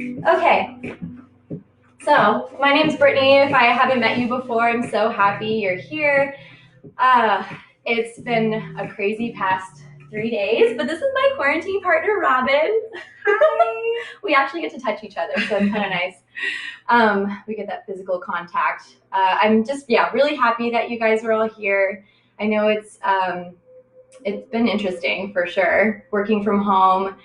Okay, so my name's Brittany. If I haven't met you before, I'm so happy you're here. It's been a crazy past 3 days, but this is my quarantine partner, Robin. Hi. We actually get to touch each other, so it's kind of nice. We get that physical contact. I'm just, really happy that you guys are all here. I know it's been interesting for sure, working from home.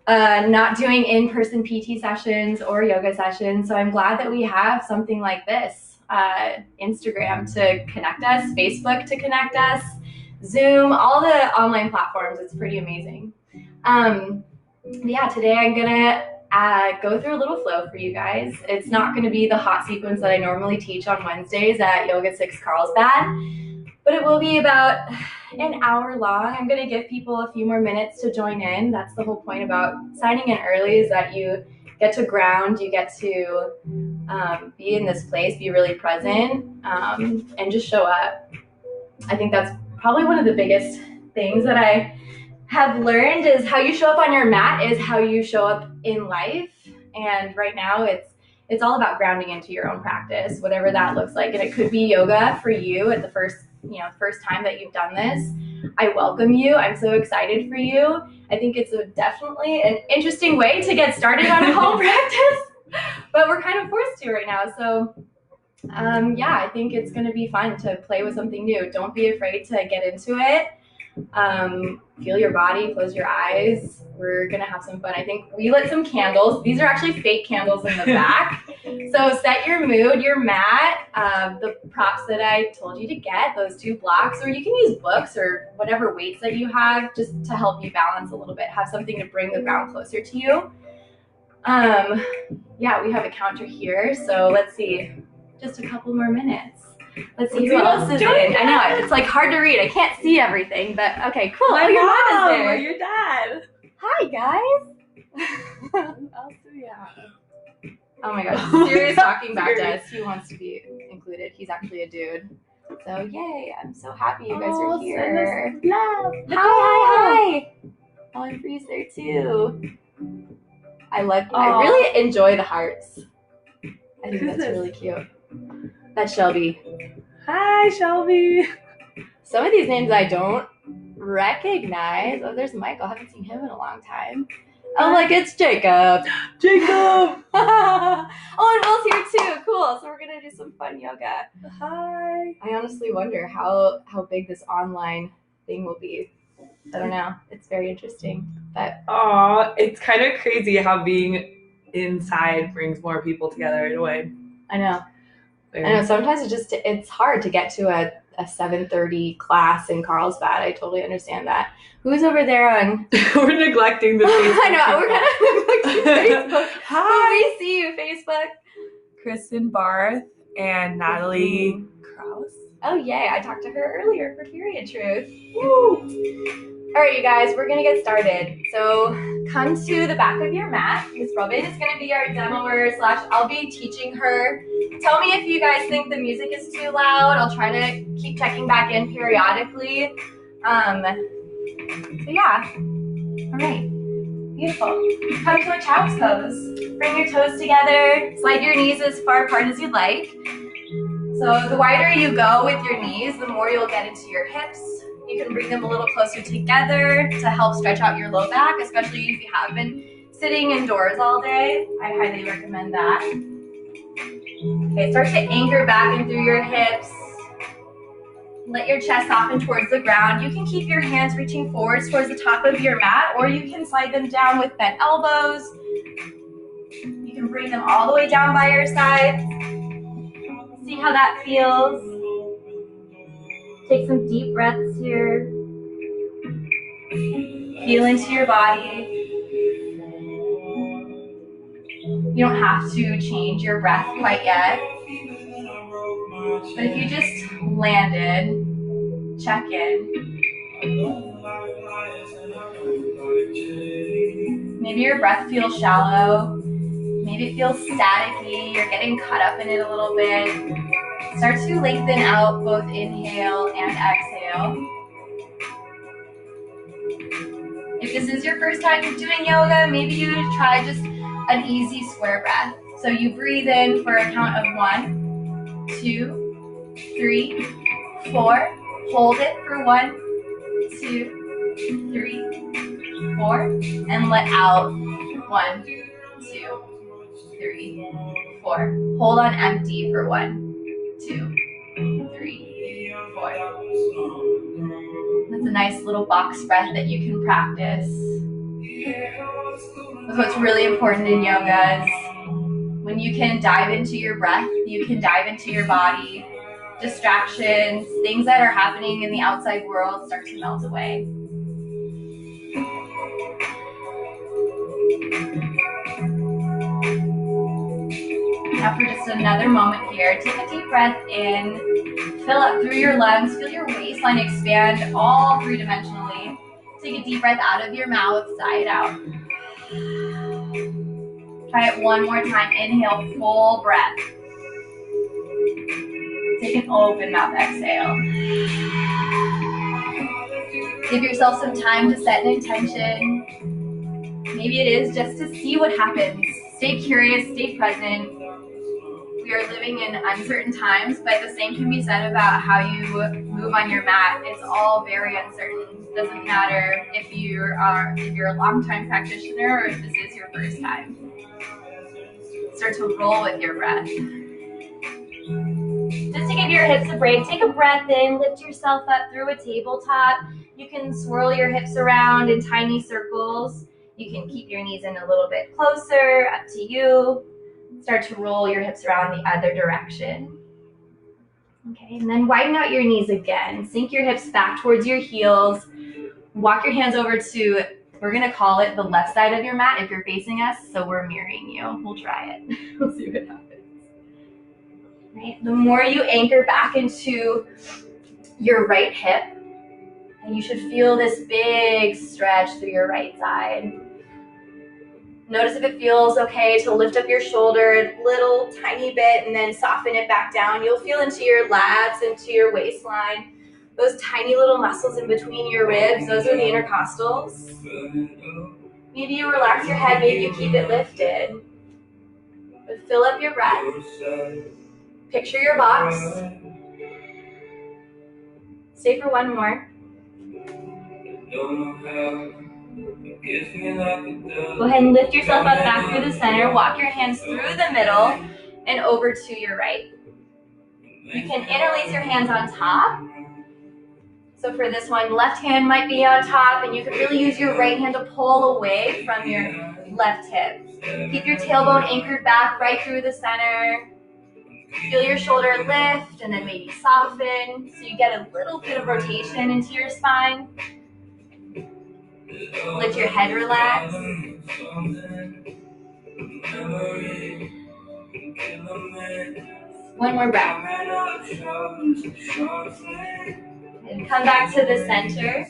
Not doing in-person PT sessions or yoga sessions. So I'm glad that we have something like this, Instagram to connect us, Facebook to connect us, Zoom, all the online platforms. It's pretty amazing. Today I'm gonna go through a little flow for you guys. It's not gonna be the hot sequence that I normally teach on Wednesdays at Yoga 6 Carlsbad, but it will be about an hour long. I'm going to give people a few more minutes to join in. That's the whole point about signing in early, is that you get to ground, you get to be in this place, be really present, and just show up. I think that's probably one of the biggest things that I have learned, is how you show up on your mat is how you show up in life. And right now it's all about grounding into your own practice, whatever that looks like. And it could be yoga for you at the first time that you've done this. I welcome you. I'm so excited for you. I think it's definitely an interesting way to get started on a home practice, but we're kind of forced to right now. So I think it's going to be fun to play with something new. Don't be afraid to get into it. Feel your body, close your eyes. We're gonna have some fun. I think we lit some candles. These are actually fake candles in the back. So set your mood, your mat, the props that I told you to get, those 2 blocks, or you can use books or whatever weights that you have just to help you balance a little bit. Have something to bring the ground closer to you. We have a counter here, so let's see, just a couple more minutes. Let's see who else is in. I know, it's like hard to read. I can't see everything, but okay, cool. My your mom mom is there. or your dad. Hi, guys. Who else do we have? Oh my gosh, Sirius talking back to us. He wants to be included. He's actually a dude. So yay, I'm so happy you guys are here. Love. Hi. Oh, and Bree's there too. I really enjoy the hearts. I think that's really cute. That's Shelby. Hi, Shelby. Some of these names I don't recognize. Oh, there's Michael. I haven't seen him in a long time. Oh, it's Jacob. Jacob. Oh, and Will's here too. Cool. So we're going to do some fun yoga. Hi. I honestly wonder how big this online thing will be. I don't know. It's very interesting. But it's kind of crazy how being inside brings more people together in a way. I know. Sometimes it's hard to get to a 7:30 class in Carlsbad. I totally understand that. Who's over there on? We're neglecting the Facebook. I know, we're kind of neglecting Facebook. Hi. We see you, Facebook. Kristen Barth and Natalie Krause. Oh, yay. I talked to her earlier for Period Truth. Woo! All right, you guys, we're going to get started. So come to the back of your mat. Miss Robin is going to be our demoer / I'll be teaching her. Tell me if you guys think the music is too loud. I'll try to keep checking back in periodically. All right. Beautiful. Come to a child's pose. Bring your toes together. Slide your knees as far apart as you'd like. So the wider you go with your knees, the more you'll get into your hips. You can bring them a little closer together to help stretch out your low back, especially if you have been sitting indoors all day. I highly recommend that. Okay, start to anchor back in through your hips. Let your chest soften towards the ground. You can keep your hands reaching forwards towards the top of your mat, or you can slide them down with bent elbows. You can bring them all the way down by your sides. See how that feels. Take some deep breaths here. Feel into your body. You don't have to change your breath quite yet. But if you just landed, check in. Maybe your breath feels shallow. Maybe it feels staticky. You're getting caught up in it a little bit. Start to lengthen out both inhale and exhale. If this is your first time doing yoga, maybe you try just an easy square breath. So you breathe in for a count of 1, 2, 3, 4. Hold it for 1, 2, 3, 4, and let out 1, 2, 3, 4. Hold on empty for 1, 2, 3, 4. That's a nice little box breath that you can practice. That's what's really important in yoga is when you can dive into your breath, you can dive into your body. Distractions, things that are happening in the outside world start to melt away. Now for just another moment here, take a deep breath in, fill up through your lungs, feel your waistline expand all three-dimensionally. Take a deep breath out of your mouth, sigh it out. Try it one more time, inhale, full breath. Take an open mouth exhale. Give yourself some time to set an intention. Maybe it is just to see what happens. Stay curious, stay present. We are living in uncertain times, but the same can be said about how you move on your mat. It's all very uncertain. It doesn't matter if you're a long-time practitioner or if this is your first time. Start to roll with your breath. Just to give your hips a break, take a breath in, lift yourself up through a tabletop. You can swirl your hips around in tiny circles. You can keep your knees in a little bit closer, up to you. Start to roll your hips around the other direction. Okay, and then widen out your knees again. Sink your hips back towards your heels. Walk your hands over to, we're gonna call it the left side of your mat if you're facing us, so we're mirroring you. We'll try it. We'll see what happens. Right? The more you anchor back into your right hip, and you should feel this big stretch through your right side. Notice if it feels okay to lift up your shoulder a little tiny bit and then soften it back down. You'll feel into your lats, into your waistline. Those tiny little muscles in between your ribs, those are the intercostals. Maybe you relax your head, maybe you keep it lifted. But fill up your breath. Picture your box. Stay for one more. Go ahead and lift yourself up back through the center. Walk your hands through the middle and over to your right. You can interlace your hands on top. So for this one, left hand might be on top, and you can really use your right hand to pull away from your left hip. Keep your tailbone anchored back right through the center. Feel your shoulder lift and then maybe soften so you get a little bit of rotation into your spine. Let your head relax. One more breath. And come back to the center.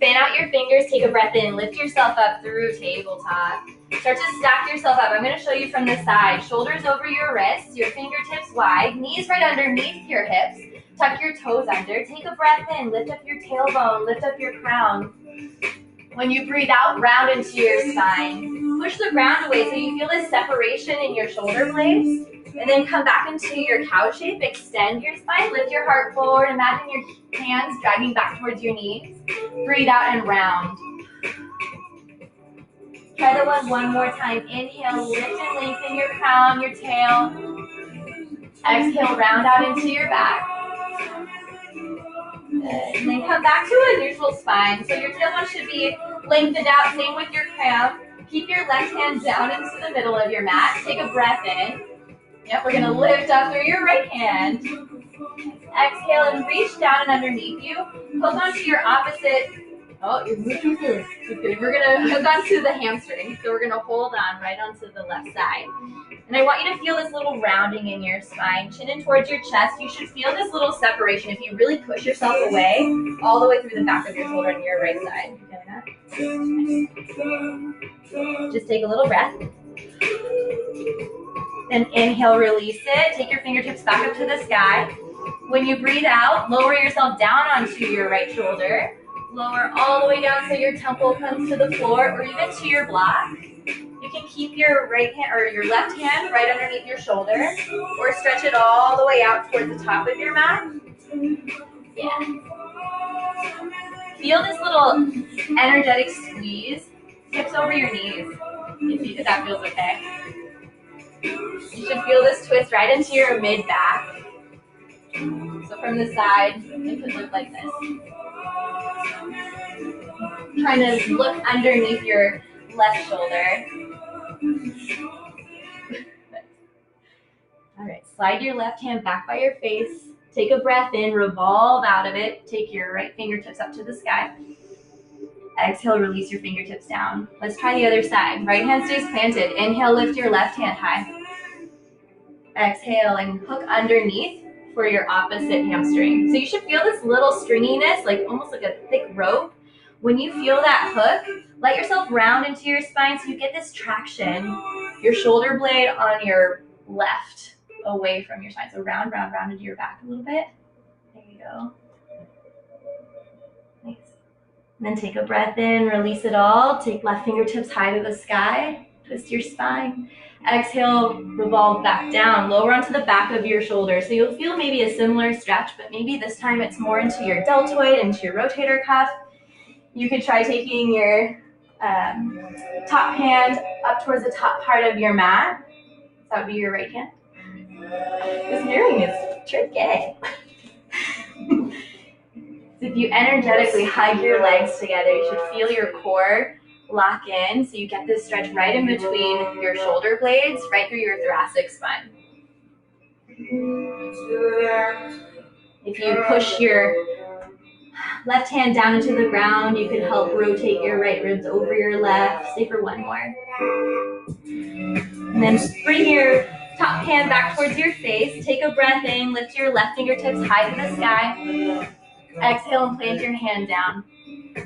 Fan out your fingers, take a breath in, lift yourself up through tabletop. Start to stack yourself up. I'm going to show you from the side. Shoulders over your wrists, your fingertips wide, knees right underneath your hips. Tuck your toes under. Take a breath in, lift up your tailbone, lift up your crown. When you breathe out, round into your spine. Push the ground away so you feel this separation in your shoulder blades. And then come back into your cow shape. Extend your spine, lift your heart forward. Imagine your hands dragging back towards your knees. Breathe out and round. Try the one more time. Inhale, lift and lengthen your crown, your tail. Exhale, round out into your back. Good. And then come back to a neutral spine. So your tailbone should be lengthened out. Same with your crown. Keep your left hand down into the middle of your mat. Take a breath in. Yep, we're gonna lift up through your right hand. Exhale and reach down and underneath you. Hook onto your opposite. Oh, you're moving through. Okay, we're gonna hook onto the hamstring. So we're gonna hold on right onto the left side. And I want you to feel this little rounding in your spine. Chin in towards your chest. You should feel this little separation if you really push yourself away all the way through the back of your shoulder on your right side. You getting that? Just take a little breath. Then inhale, release it. Take your fingertips back up to the sky. When you breathe out, lower yourself down onto your right shoulder. Lower all the way down so your temple comes to the floor or even to your block. You can keep your right hand or your left hand right underneath your shoulder, or stretch it all the way out towards the top of your mat. Yeah. Feel this little energetic squeeze. Hips over your knees, if that feels okay. You should feel this twist right into your mid-back. So from the side, it could look like this. Trying to look underneath your left shoulder. All right, slide your left hand back by your face. Take a breath in, revolve out of it. Take your right fingertips up to the sky. Exhale, release your fingertips down. Let's try the other side. Right hand stays planted. Inhale, lift your left hand high. Exhale and hook underneath for your opposite hamstring. So you should feel this little stringiness, like almost like a thick rope. When you feel that hook, let yourself round into your spine so you get this traction. Your shoulder blade on your left away from your spine. So round, round, round into your back a little bit. There you go. Nice. And then take a breath in, release it all. Take left fingertips high to the sky. Twist your spine. Exhale, revolve back down. Lower onto the back of your shoulder. So you'll feel maybe a similar stretch, but maybe this time it's more into your deltoid, into your rotator cuff. You could try taking your top hand up towards the top part of your mat. That would be your right hand. This mirroring is tricky. So if you energetically hug your legs together, you should feel your core lock in. So you get this stretch right in between your shoulder blades, right through your thoracic spine. If you push your left hand down into the ground, you can help rotate your right ribs over your left. Stay for one more. And then bring your top hand back towards your face. Take a breath in, lift your left fingertips high to the sky. Exhale and plant your hand down.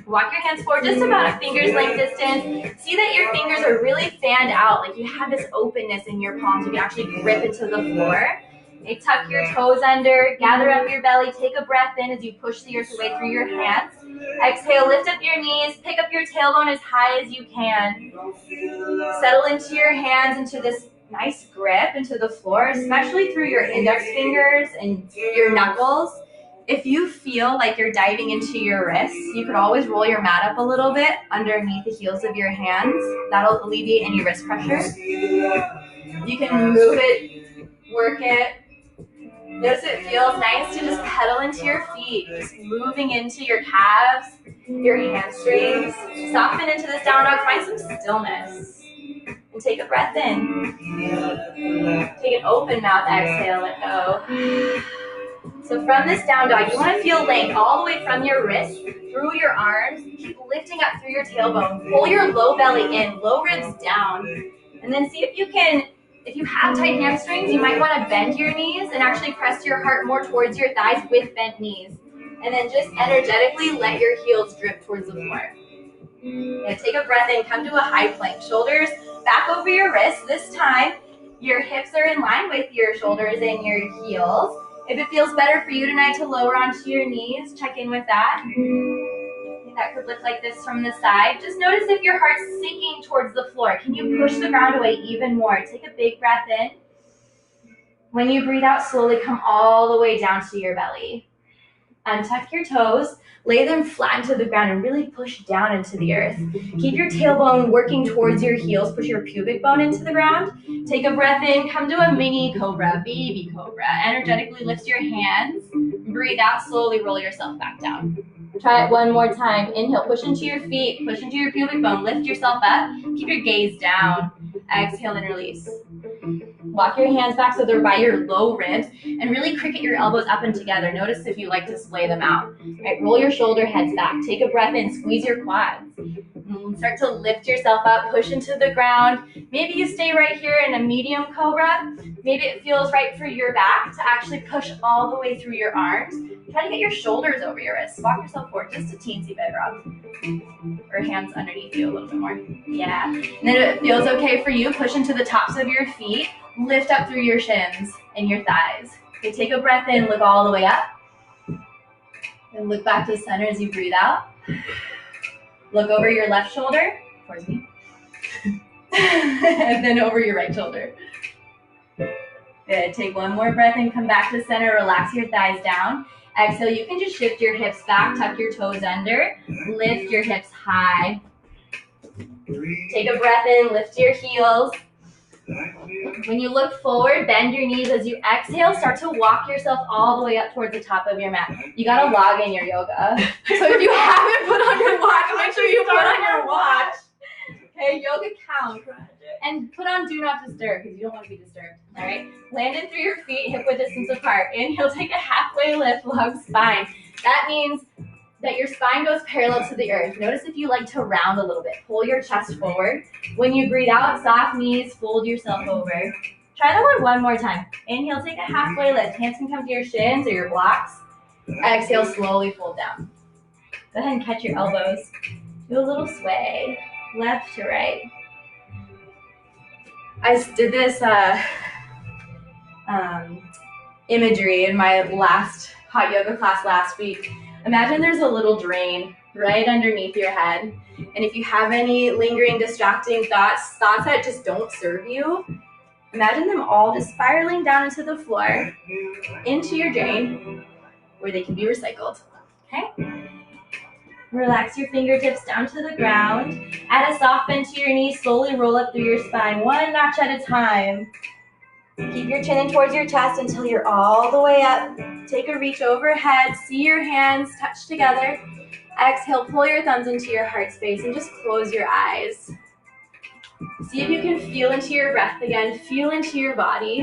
Walk your hands forward just about a finger's length distance. See that your fingers are really fanned out, like you have this openness in your palms. You can actually grip into the floor. Okay, tuck your toes under, gather up your belly, take a breath in as you push the earth away through your hands. Exhale, lift up your knees, pick up your tailbone as high as you can. Settle into your hands, into this nice grip into the floor, especially through your index fingers and your knuckles. If you feel like you're diving into your wrists, you could always roll your mat up a little bit underneath the heels of your hands. That'll alleviate any wrist pressure. You can move it, work it. Notice it feels nice to just pedal into your feet, just moving into your calves, your hamstrings. Soften into this down dog, find some stillness. And take a breath in. Take an open mouth exhale, let go. So from this down dog, you want to feel length all the way from your wrist through your arms. Keep lifting up through your tailbone. Pull your low belly in, low ribs down. And then see if you can, if you have tight hamstrings, you might want to bend your knees and actually press your heart more towards your thighs with bent knees. And then just energetically let your heels drip towards the floor. And take a breath in, come to a high plank. Shoulders back over your wrists. This time, your hips are in line with your shoulders and your heels. If it feels better for you tonight to lower onto your knees, check in with that. That could look like this from the side. Just notice if your heart's sinking towards the floor. Can you push the ground away even more? Take a big breath in. When you breathe out, slowly come all the way down to your belly. Untuck your toes, lay them flat into the ground and really push down into the earth. Keep your tailbone working towards your heels, push your pubic bone into the ground. Take a breath in, come to a mini cobra, baby cobra. Energetically lift your hands, breathe out, slowly roll yourself back down. Try it one more time. Inhale, push into your feet, push into your pubic bone, lift yourself up, keep your gaze down. Exhale and release. Walk your hands back so they're by your low ribs and really cricket your elbows up and together. Notice if you like to splay them out. Right, roll your shoulder heads back. Take a breath in, squeeze your quads. Start to lift yourself up, push into the ground. Maybe you stay right here in a medium cobra. Maybe it feels right for your back to actually push all the way through your arms. Try to get your shoulders over your wrists. Walk yourself forward just a teensy bit, Rob. Or hands underneath you a little bit more. Yeah. And then if it feels okay for you, push into the tops of your feet. Lift up through your shins and your thighs. Okay, take a breath in, look all the way up. And look back to center as you breathe out. Look over your left shoulder towards me. and then over your right shoulder. Good. Take one more breath and come back to center. Relax your thighs down. Exhale, you can just shift your hips back, tuck your toes under, lift your hips high. Take a breath in, lift your heels. When you look forward, bend your knees. As you exhale, start to walk yourself all the way up towards the top of your mat. You gotta log in your yoga. So if you haven't put on your watch, make sure you put on your watch. Okay, yoga counts. And put on do not disturb because you don't want to be disturbed. All right, land in through your feet, hip width distance apart. Inhale, take a halfway lift, long spine. That means that your spine goes parallel to the earth. Notice if you like to round a little bit. Pull your chest forward. When you breathe out, soft knees, fold yourself over. Try that one more time. Inhale, take a halfway lift. Hands can come to your shins or your blocks. Exhale, slowly fold down. Go ahead and catch your elbows. Do a little sway, left to right. I did this imagery in my last hot yoga class last week. Imagine there's a little drain right underneath your head. And if you have any lingering, distracting thoughts that just don't serve you, imagine them all just spiraling down into the floor, into your drain, where they can be recycled. Okay? Relax your fingertips down to the ground. Add a soft bend to your knees. Slowly roll up through your spine, one notch at a time. Keep your chin in towards your chest until you're all the way up. Take a reach overhead. See your hands touch together. Exhale, pull your thumbs into your heart space and just close your eyes. See if you can feel into your breath again. Feel into your body.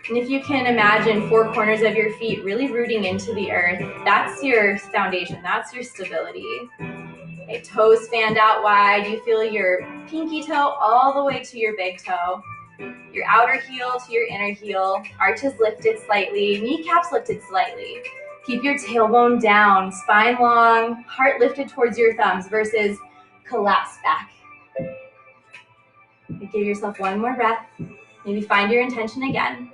And if you can imagine four corners of your feet really rooting into the earth, that's your foundation. That's your stability. Okay, toes fanned out wide. You feel your pinky toe all the way to your big toe. Your outer heel to your inner heel. Arches lifted slightly. Kneecaps lifted slightly. Keep your tailbone down. Spine long. Heart lifted towards your thumbs versus collapse back. Okay, give yourself one more breath. Maybe find your intention again.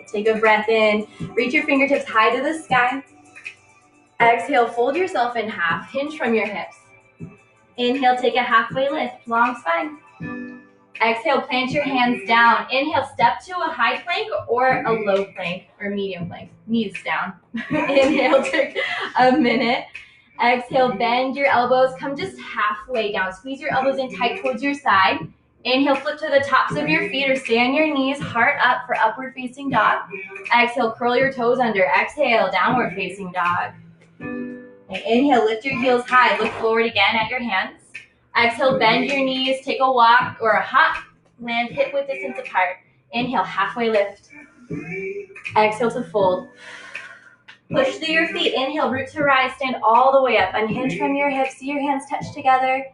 Take a breath in. Reach your fingertips high to the sky. Exhale, fold yourself in half. Hinge from your hips. Inhale, take a halfway lift. Long spine. Exhale, plant your hands down. Inhale, step to a high plank or a low plank or medium plank. Knees down. Inhale, take a minute. Exhale, bend your elbows. Come just halfway down. Squeeze your elbows in tight towards your side. Inhale, flip to the tops of your feet or stay on your knees. Heart up for upward facing dog. Exhale, curl your toes under. Exhale, downward facing dog. Okay, inhale, lift your heels high. Look forward again at your hands. Exhale, bend your knees, take a walk or a hop, land hip width distance apart. Inhale, halfway lift. Exhale to fold. Push through your feet. Inhale, root to rise, stand all the way up. Unhinge from your hips, see your hands touch together.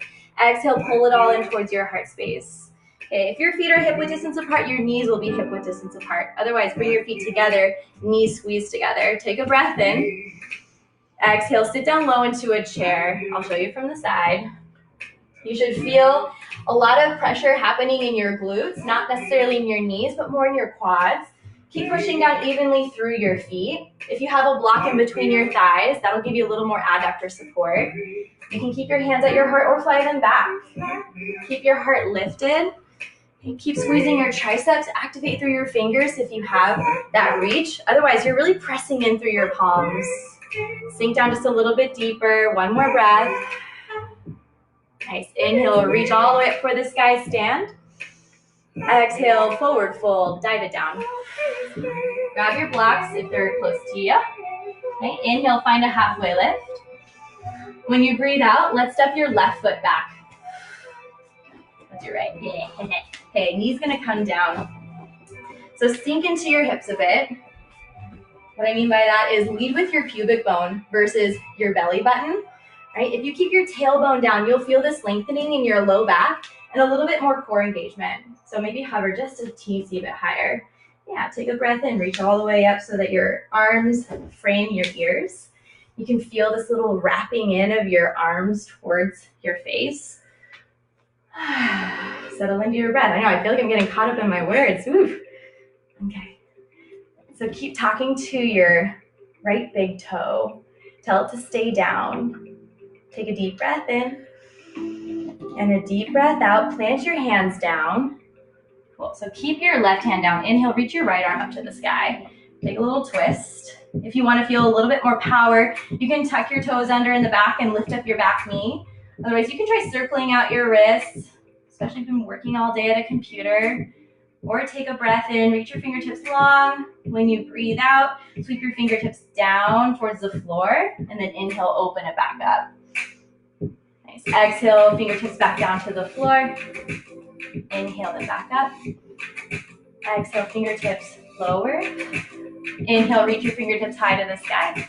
Exhale, pull it all in towards your heart space. Okay, if your feet are hip width distance apart, your knees will be hip width distance apart. Otherwise, bring your feet together, knees squeeze together. Take a breath in. Exhale, sit down low into a chair. I'll show you from the side. You should feel a lot of pressure happening in your glutes, not necessarily in your knees, but more in your quads. Keep pushing down evenly through your feet. If you have a block in between your thighs, that'll give you a little more adductor support. You can keep your hands at your heart or fly them back. Keep your heart lifted. And keep squeezing your triceps. Activate through your fingers if you have that reach. Otherwise, you're really pressing in through your palms. Sink down just a little bit deeper. One more breath. Nice. Inhale, reach all the way up for the sky stand. Exhale, forward fold, dive it down. Grab your blocks if they're close to you. Okay, inhale, find a halfway lift. When you breathe out, let's step your left foot back. That's your right. Okay, knee's gonna come down. So sink into your hips a bit. What I mean by that is lead with your pubic bone versus your belly button. Right? If you keep your tailbone down, you'll feel this lengthening in your low back and a little bit more core engagement. So maybe hover just a teensy bit higher. Yeah, take a breath in, reach all the way up so that your arms frame your ears. You can feel this little wrapping in of your arms towards your face. Settle into your breath. I know, I feel like I'm getting caught up in my words. Oof. Okay. So keep talking to your right big toe. Tell it to stay down. Take a deep breath in and a deep breath out. Plant your hands down. Cool. So keep your left hand down. Inhale, reach your right arm up to the sky. Take a little twist. If you want to feel a little bit more power, you can tuck your toes under in the back and lift up your back knee. Otherwise, you can try circling out your wrists, especially if you've been working all day at a computer. Or take a breath in, reach your fingertips long. When you breathe out, sweep your fingertips down towards the floor, and then inhale, open it back up. Nice. Exhale, fingertips back down to the floor. Inhale them back up. Exhale, fingertips lower. Inhale, reach your fingertips high to the sky.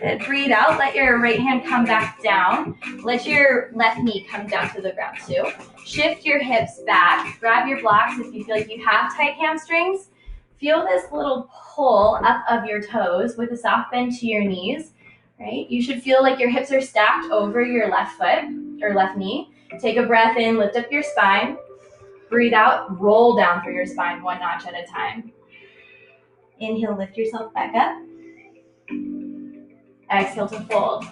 Then breathe out, let your right hand come back down. Let your left knee come down to the ground too. Shift your hips back. Grab your blocks if you feel like you have tight hamstrings. Feel this little pull up of your toes with a soft bend to your knees, right? You should feel like your hips are stacked over your left foot or left knee. Take a breath in, lift up your spine. Breathe out, roll down through your spine one notch at a time. Inhale, lift yourself back up. Exhale to fold.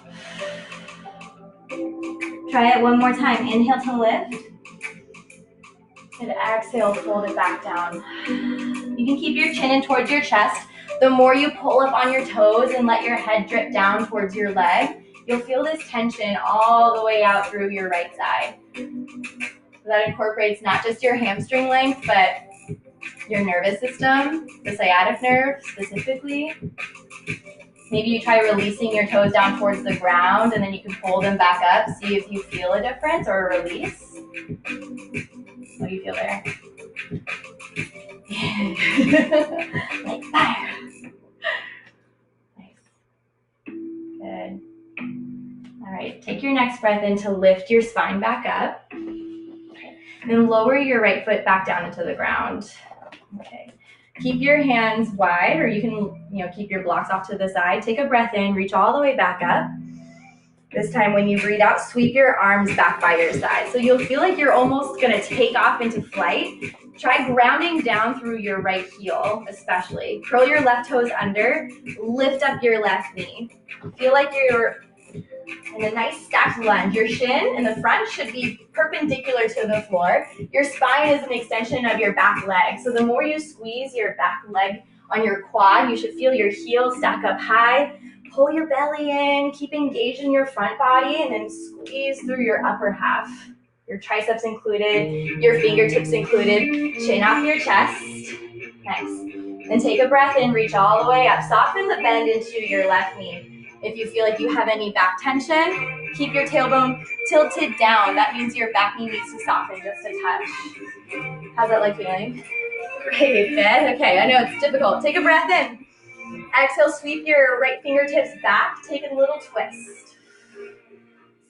Try it one more time. Inhale to lift. And exhale, fold it back down. You can keep your chin in towards your chest. The more you pull up on your toes and let your head drip down towards your leg, you'll feel this tension all the way out through your right side. That incorporates not just your hamstring length, but your nervous system, the sciatic nerve specifically. Maybe you try releasing your toes down towards the ground and then you can pull them back up. See if you feel a difference or a release. What do you feel there? Like fire. Nice. Good. All right, take your next breath in to lift your spine back up. Okay. Then lower your right foot back down into the ground. Okay. Keep your hands wide, or you can, keep your blocks off to the side. Take a breath in, reach all the way back up. This time when you breathe out, sweep your arms back by your side. So you'll feel like you're almost gonna take off into flight. Try grounding down through your right heel, especially. Curl your left toes under, lift up your left knee. Feel like you're in a nice stacked lunge. Your shin in the front should be perpendicular to the floor. Your spine is an extension of your back leg. So the more you squeeze your back leg on your quad, you should feel your heels stack up high. Pull your belly in, keep engaged in your front body, and then squeeze through your upper half. Your triceps included, your fingertips included, chin off your chest. Nice. Then take a breath in, reach all the way up. Soften the bend into your left knee. If you feel like you have any back tension, keep your tailbone tilted down. That means your back knee needs to soften just a touch. How's that like feeling? Great, good. Okay, I know it's difficult. Take a breath in. Exhale, sweep your right fingertips back. Take a little twist.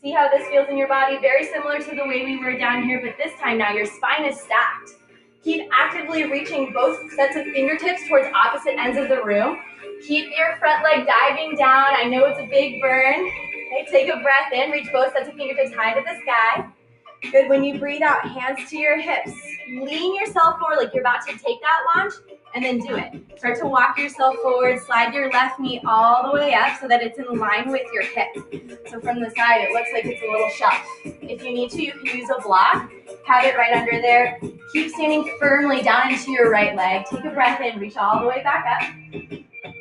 See how this feels in your body? Very similar to the way we were down here, but this time now your spine is stacked. Keep actively reaching both sets of fingertips towards opposite ends of the room. Keep your front leg diving down. I know it's a big burn. Okay, take a breath in. Reach both sets of fingertips high to the sky. Good. When you breathe out, hands to your hips. Lean yourself forward like you're about to take that launch, and then do it. Start to walk yourself forward. Slide your left knee all the way up so that it's in line with your hip. So from the side, it looks like it's a little shove. If you need to, you can use a block. Have it right under there. Keep standing firmly down into your right leg. Take a breath in. Reach all the way back up.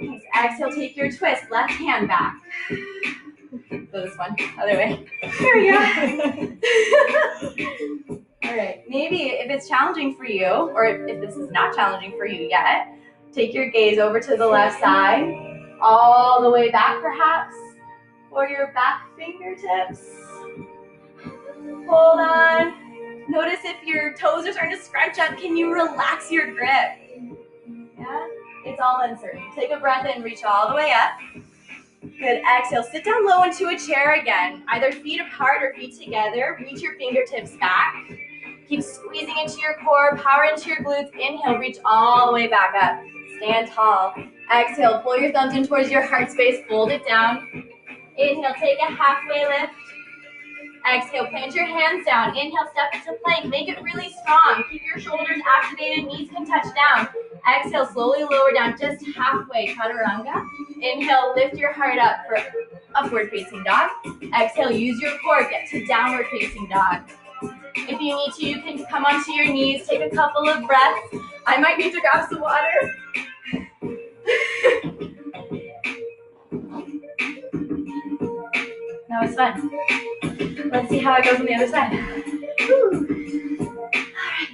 Nice. Exhale, take your twist. Left hand back. Go this one, other way. Here we go. All right, maybe if it's challenging for you, or if this is not challenging for you yet, take your gaze over to the left side, all the way back perhaps, or your back fingertips. Hold on. Notice if your toes are starting to scrunch up, can you relax your grip? Yeah, it's all uncertain. Take a breath in, reach all the way up. Good, exhale, sit down low into a chair again. Either feet apart or feet together. Reach your fingertips back. Keep squeezing into your core, power into your glutes. Inhale, reach all the way back up. Stand tall. Exhale, pull your thumbs in towards your heart space, fold it down. Inhale, take a halfway lift. Exhale, plant your hands down. Inhale, step into plank. Make it really strong. Keep your shoulders activated, knees can touch down. Exhale, slowly lower down just halfway, chaturanga. Inhale, lift your heart up for Upward facing dog. Exhale, use your core, get to downward facing dog. If you need to, you can come onto your knees, take a couple of breaths. I might need to grab some water. That was fun. Let's see how it goes on the other side. Woo. All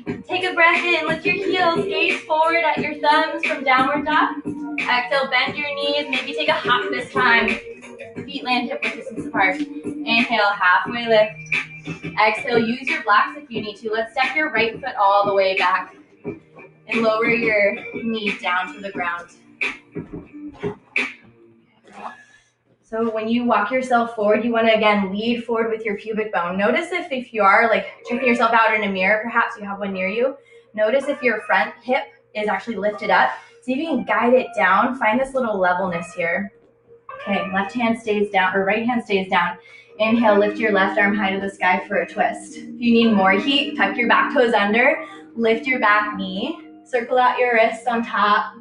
right, take a breath in, lift your heels, gaze forward at your thumbs from downward dog. Exhale, bend your knees, maybe take a hop this time. Feet land hip width distance apart. Inhale, halfway lift. Exhale, use your blocks if you need to. Let's step your right foot all the way back and lower your knee down to the ground. So when you walk yourself forward, you want to, again, lead forward with your pubic bone. Notice if you are like checking yourself out in a mirror, perhaps you have one near you. Notice if your front hip is actually lifted up. See if you can guide it down. Find this little levelness here. Okay, left hand stays down, or right hand stays down. Inhale, lift your left arm high to the sky for a twist. If you need more heat, tuck your back toes under, lift your back knee, circle out your wrists on top,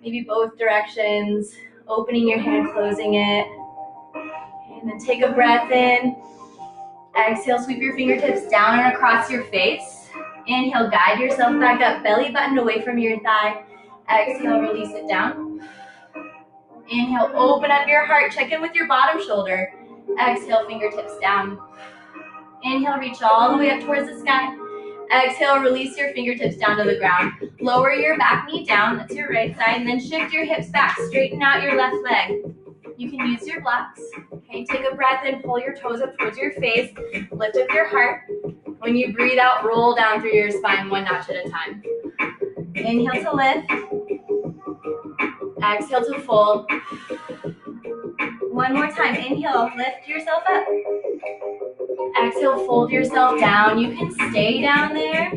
maybe both directions, opening your hand, closing it. And then take a breath in. Exhale, sweep your fingertips down and across your face. Inhale, guide yourself back up, belly button away from your thigh. Exhale, release it down. Inhale, open up your heart, check in with your bottom shoulder. Exhale, fingertips down. Inhale, reach all the way up towards the sky. Exhale, release your fingertips down to the ground. Lower your back knee down, that's your right side, and then shift your hips back, straighten out your left leg. You can use your blocks. Okay, take a breath in, pull your toes up towards your face, lift up your heart. When you breathe out, roll down through your spine one notch at a time. Inhale to lift. Exhale to fold. One more time. Inhale, lift yourself up. Exhale, fold yourself down. You can stay down there.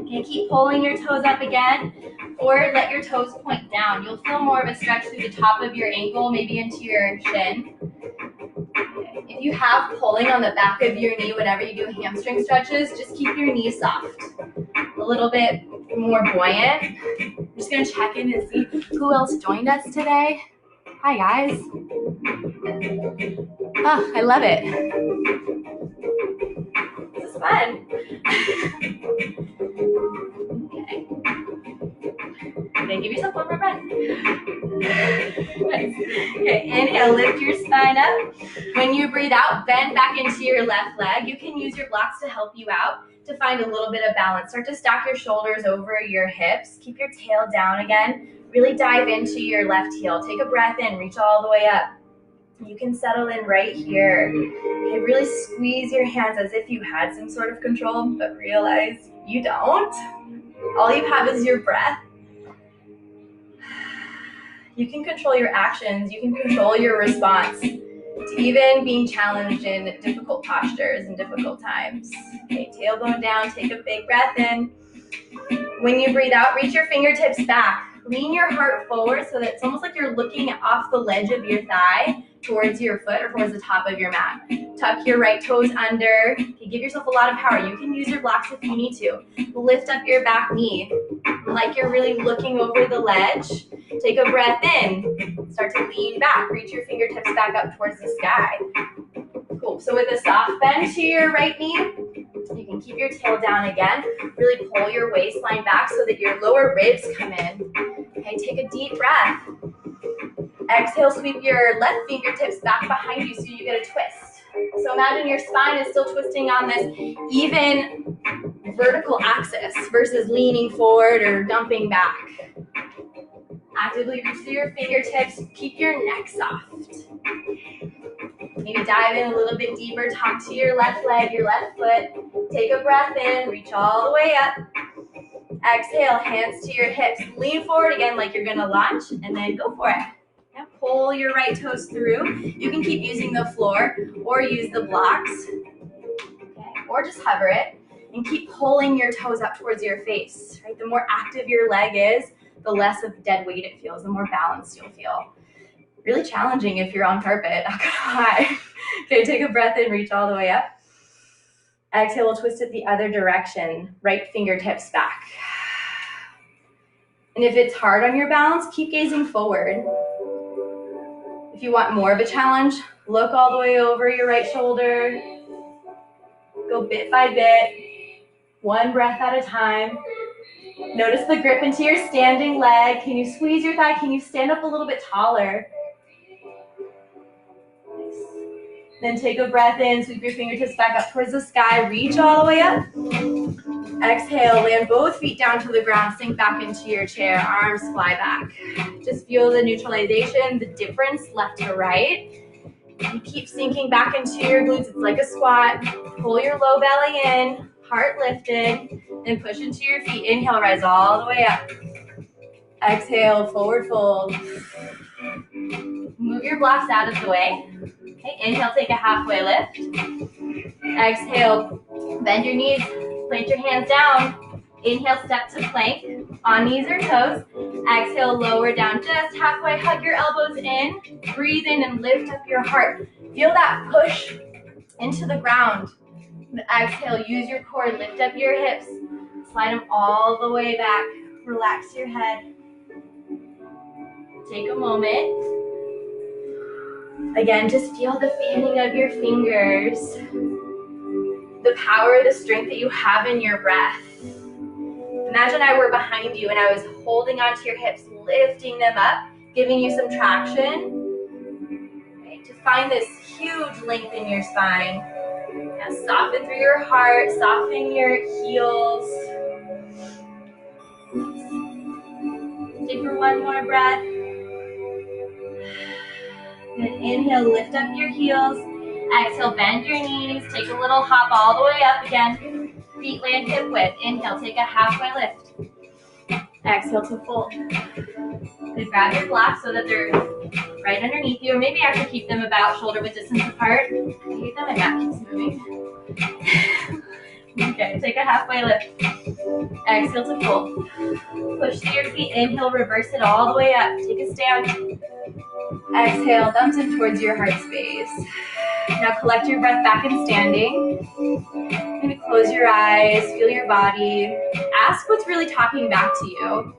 Okay, keep pulling your toes up again, or let your toes point down. You'll feel more of a stretch through the top of your ankle, maybe into your shin. Okay. If you have pulling on the back of your knee whenever you do hamstring stretches, just keep your knee soft. A little bit more buoyant. I'm just gonna check in and see who else joined us today. Hi guys. Oh, I love it. This is fun. Okay. Okay, give yourself one more breath. Nice. Okay, inhale, lift your spine up. When you breathe out, bend back into your left leg. You can use your blocks to help you out to find a little bit of balance. Start to stack your shoulders over your hips. Keep your tail down again. Really dive into your left heel. Take a breath in, reach all the way up. You can settle in right here. Okay, really squeeze your hands as if you had some sort of control, but realize you don't. All you have is your breath. You can control your actions. You can control your response to even being challenged in difficult postures and difficult times. Okay, tailbone down, take a big breath in. When you breathe out, reach your fingertips back. Lean your heart forward so that it's almost like you're looking off the ledge of your thigh towards your foot or towards the top of your mat. Tuck your right toes under. Okay, give yourself a lot of power. You can use your blocks if you need to. Lift up your back knee like you're really looking over the ledge. Take a breath in. Start to lean back. Reach your fingertips back up towards the sky. Cool. So with a soft bend to your right knee, you can keep your tail down again. Really pull your waistline back so that your lower ribs come in. Okay, take a deep breath. Exhale, sweep your left fingertips back behind you so you get a twist. So imagine your spine is still twisting on this even vertical axis versus leaning forward or dumping back. Actively reach through your fingertips. Keep your neck soft. Maybe dive in a little bit deeper. Talk to your left leg, your left foot. Take a breath in. Reach all the way up. Exhale, hands to your hips. Lean forward again like you're going to launch, and then go for it. Now pull your right toes through. You can keep using the floor or use the blocks. Okay, or just hover it. And keep pulling your toes up towards your face. Right? The more active your leg is, the less of dead weight it feels, the more balanced you'll feel. Really challenging if you're on carpet, not gonna lie. Okay, take a breath in, reach all the way up. Exhale, we'll twist it the other direction. Right fingertips back. And if it's hard on your balance, keep gazing forward. If you want more of a challenge, look all the way over your right shoulder. Go bit by bit, one breath at a time. Notice the grip into your standing leg. Can you squeeze your thigh? Can you stand up a little bit taller? Nice. Then take a breath in, sweep your fingertips back up towards the sky, reach all the way up. Exhale, land both feet down to the ground, sink back into your chair, arms fly back. Just feel the neutralization, the difference left to right. You keep sinking back into your glutes, it's like a squat. Pull your low belly in, heart lifted, then push into your feet. Inhale, rise all the way up. Exhale, forward fold. Move your blocks out of the way. Okay, inhale, take a halfway lift. Exhale, bend your knees, plant your hands down. Inhale, step to plank, on knees or toes. Exhale, lower down just halfway, hug your elbows in. Breathe in and lift up your heart. Feel that push into the ground. Exhale, use your core, lift up your hips. Slide them all the way back. Relax your head. Take a moment. Again, just feel the fanning of your fingers. The power, the strength that you have in your breath. Imagine I were behind you and I was holding onto your hips, lifting them up, giving you some traction. Okay, to find this huge length in your spine. Now soften through your heart, soften your heels. Take for one more breath. Then inhale, lift up your heels. Exhale, bend your knees. Take a little hop all the way up again. Feet land hip width. Inhale, take a halfway lift. Exhale to fold. Then grab your blocks so that they're right underneath you, or maybe actually keep them about shoulder width distance apart. I hate that my mat keeps moving. Okay, take a halfway lift. Exhale to fold. Push through your feet. Inhale, reverse it all the way up. Take a stand. Exhale, thumbs in towards your heart space. Now collect your breath back in standing. Maybe close your eyes, feel your body. Ask what's really talking back to you.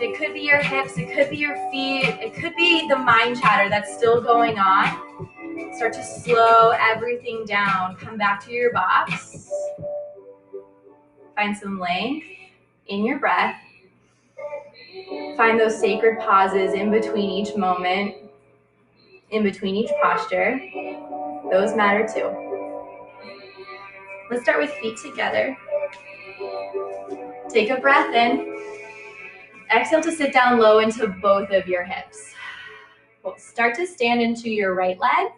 It could be your hips, it could be your feet, it could be the mind chatter that's still going on. Start to slow everything down. Come back to your box. Find some length in your breath. Find those sacred pauses in between each moment, in between each posture. Those matter too. Let's start with feet together. Take a breath in. Exhale to sit down low into both of your hips. We'll start to stand into your right leg,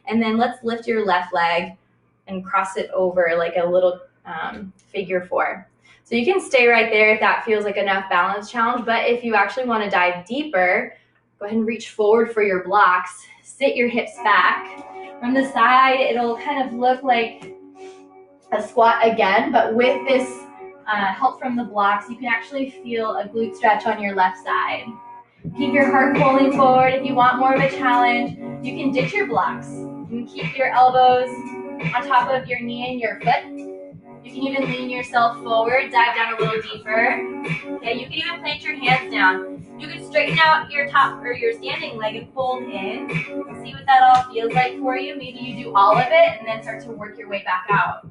and then let's lift your left leg and cross it over like a little figure four. So you can stay right there if that feels like enough balance challenge, but if you actually want to dive deeper, go ahead and reach forward for your blocks. Sit your hips back. From the side, it'll kind of look like a squat again, but with this help from the blocks, you can actually feel a glute stretch on your left side. Keep your heart pulling forward. If you want more of a challenge, you can ditch your blocks. You can keep your elbows on top of your knee and your foot. You can even lean yourself forward, dive down a little deeper. Okay, you can even plant your hands down. You can straighten out your top or your standing leg and fold in. See what that all feels like for you. Maybe you do all of it and then start to work your way back out.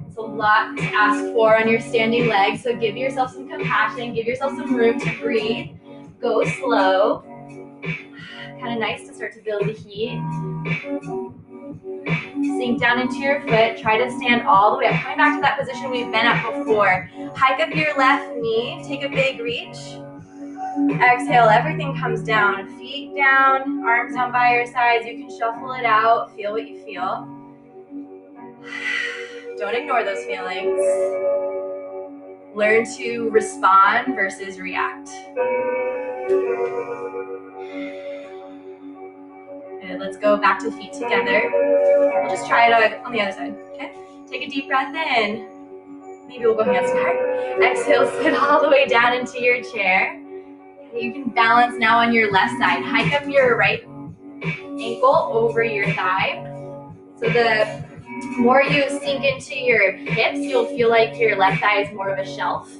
It's a lot to ask for on your standing leg, so give yourself some compassion, give yourself some room to breathe. Go slow. Kind of nice to start to build the heat. Sink down into your foot. Try to stand all the way up. Coming back to that position we've been at before. Hike up your left knee. Take a big reach. Exhale, everything comes down. Feet down, arms down by your sides. You can shuffle it out. Feel what you feel. Don't ignore those feelings. Learn to respond versus react. Okay, let's go back to feet together. We'll just try it on the other side, okay? Take a deep breath in. Maybe we'll go hands to heart. Exhale, sit all the way down into your chair. You can balance now on your left side. Hike up your right ankle over your thigh. So the more you sink into your hips, you'll feel like your left thigh is more of a shelf.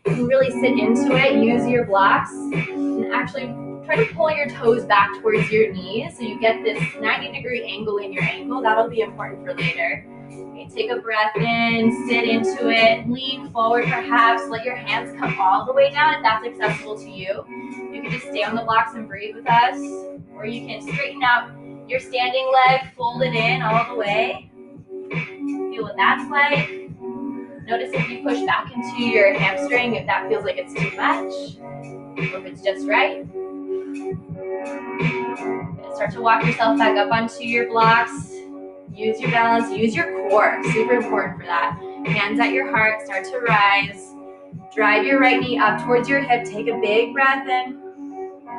You can really sit into it, use your blocks, and actually Try to pull your toes back towards your knees so you get this 90-degree angle in your ankle. That'll be important for later. Okay, take a breath in, sit into it, lean forward perhaps, let your hands come all the way down if that's accessible to you. You can just stay on the blocks and breathe with us, or you can straighten out your standing leg, fold it in all the way. Feel what that's like. Notice if you push back into your hamstring, if that feels like it's too much, or if it's just right. Start to walk yourself back up onto your blocks. Use your balance, use your core, super important for that. Hands at your heart, start to rise. Drive your right knee up towards your hip, take a big breath in,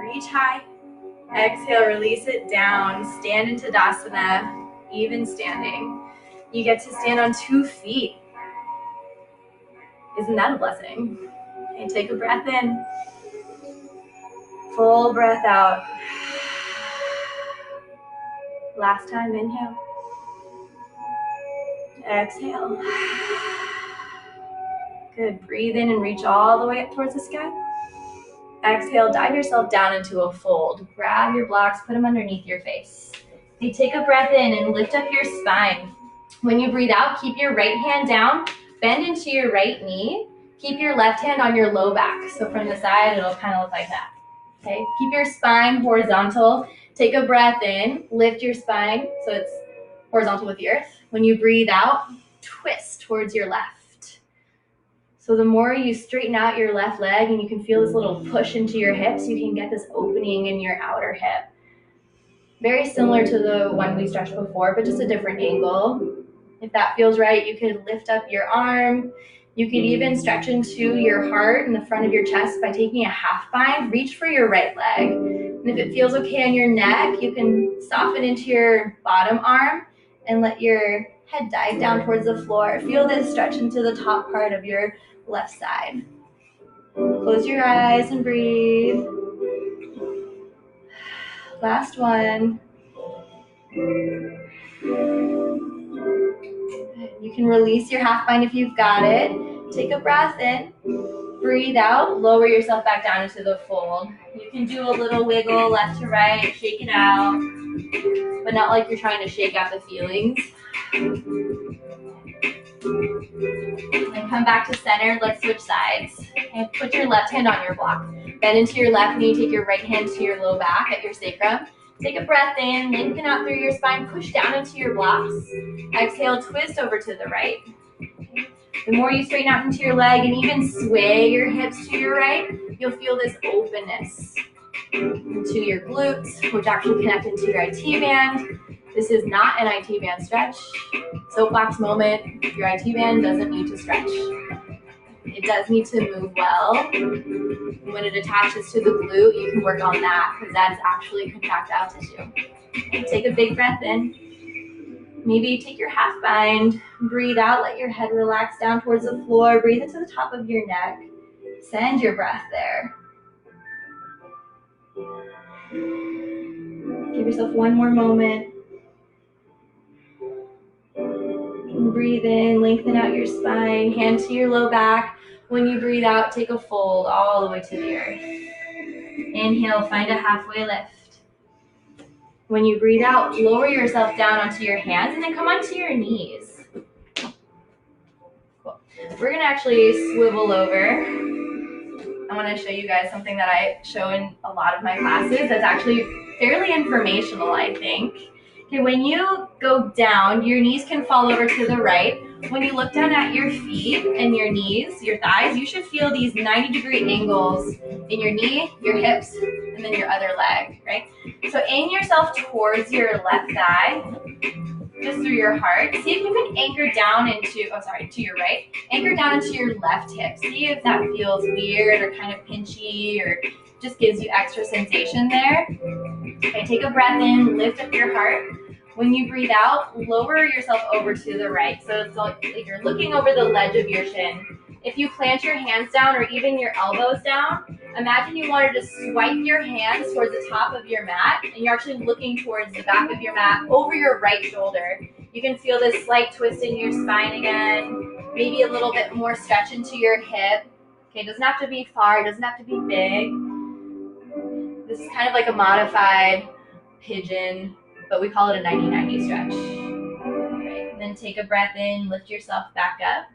reach high. Exhale, release it down, stand into Tadasana, even standing. You get to stand on 2 feet. Isn't that a blessing? Okay, take a breath in. Full breath out. Last time, inhale. Exhale. Good, breathe in and reach all the way up towards the sky. Exhale, dive yourself down into a fold. Grab your blocks, put them underneath your face. Okay, take a breath in and lift up your spine. When you breathe out, keep your right hand down, bend into your right knee. Keep your left hand on your low back. So from the side, it'll kind of look like that. Okay, keep your spine horizontal. Take a breath in, lift your spine so it's horizontal with the earth. When you breathe out, twist towards your left. So the more you straighten out your left leg and you can feel this little push into your hips, you can get this opening in your outer hip. Very similar to the one we stretched before, but just a different angle. If that feels right, you could lift up your arm. You could even stretch into your heart in the front of your chest by taking a half bind. Reach for your right leg. And if it feels okay on your neck, you can soften into your bottom arm and let your head dive down towards the floor. Feel this stretch into the top part of your left side. Close your eyes and breathe. Last one. You can release your half bind if you've got it. Take a breath in. Breathe out. Lower yourself back down into the fold. You can do a little wiggle left to right. Shake it out. But not like you're trying to shake out the feelings. Then come back to center. Let's switch sides. And put your left hand on your block. Bend into your left knee. Take your right hand to your low back at your sacrum. Take a breath in. Lengthen out through your spine. Push down into your blocks. Exhale, twist over to the right. The more you straighten out into your leg and even sway your hips to your right, you'll feel this openness into your glutes, which actually connect into your IT band. This is not an IT band stretch. Soapbox moment, your IT band doesn't need to stretch. It does need to move well. When it attaches to the glute, you can work on that because that's actually contractile tissue. Okay, take a big breath in. Maybe take your half bind, breathe out, let your head relax down towards the floor, breathe into the top of your neck. Send your breath there. Give yourself one more moment. And breathe in, lengthen out your spine, hand to your low back. When you breathe out, take a fold all the way to the earth. Inhale, find a halfway lift. When you breathe out, lower yourself down onto your hands and then come onto your knees. Cool. We're gonna actually swivel over. I wanna show you guys something that I show in a lot of my classes that's actually fairly informational, I think. Okay, when you go down, your knees can fall over to the right. When you look down at your feet and your knees, your thighs, you should feel these 90-degree angles in your knee, your hips, and then your other leg, right? So aim yourself towards your left thigh, just through your heart. See if you can anchor down into, to your right. Anchor down into your left hip. See if that feels weird or kind of pinchy or just gives you extra sensation there. Okay, take a breath in, lift up your heart. When you breathe out, lower yourself over to the right. So it's like you're looking over the ledge of your shin. If you plant your hands down or even your elbows down, imagine you wanted to swipe your hands towards the top of your mat and you're actually looking towards the back of your mat over your right shoulder. You can feel this slight twist in your spine again, maybe a little bit more stretch into your hip. Okay, it doesn't have to be far, it doesn't have to be big. This is kind of like a modified pigeon, but we call it a 90-90 stretch. All right, then take a breath in, lift yourself back up.